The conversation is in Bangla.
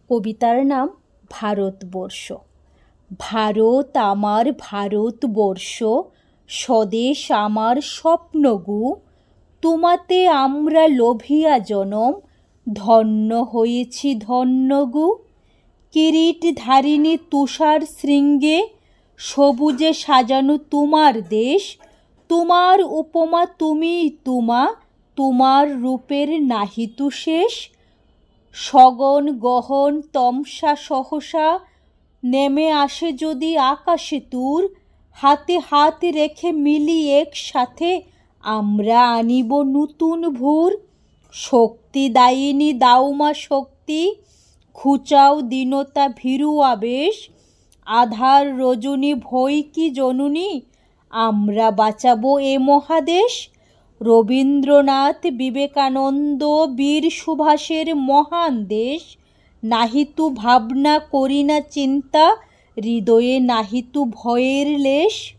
কবিতার নাম ভারতবর্ষ। ভারত আমার ভারতবর্ষ, স্বদেশ আমার স্বপ্নগু। তোমাতে আমরা লোভিয়া জনম, ধন্য হয়েছি ধন্য গু। কিরীটধারিণী তুষার শৃঙ্গে, সবুজে সাজানো তোমার দেশ। তোমার উপমা তুমিই তুমা, তোমার রূপের নাহিতু শেষ। সগন গহন তমসা সহসা নেমে আসে যদি আকাশে তুর, হাতে হাত রেখে মিলি একসাথে আমরা আনিব নতুন ভোর। শক্তিদায়িনী দাউমা শক্তি, ঘুচাও দীনতা ভীরু আবেশ। আধার রজনী ভয় কি জননী, আমরা বাঁচাবো এ মহাদেশ। রবীন্দ্রনাথ বিবেকানন্দ বীর সুভাষের মহান দেশ। নাহিতু ভাবনা করি না চিন্তা, হৃদয়ে নাহিতু ভয়ের লেশ।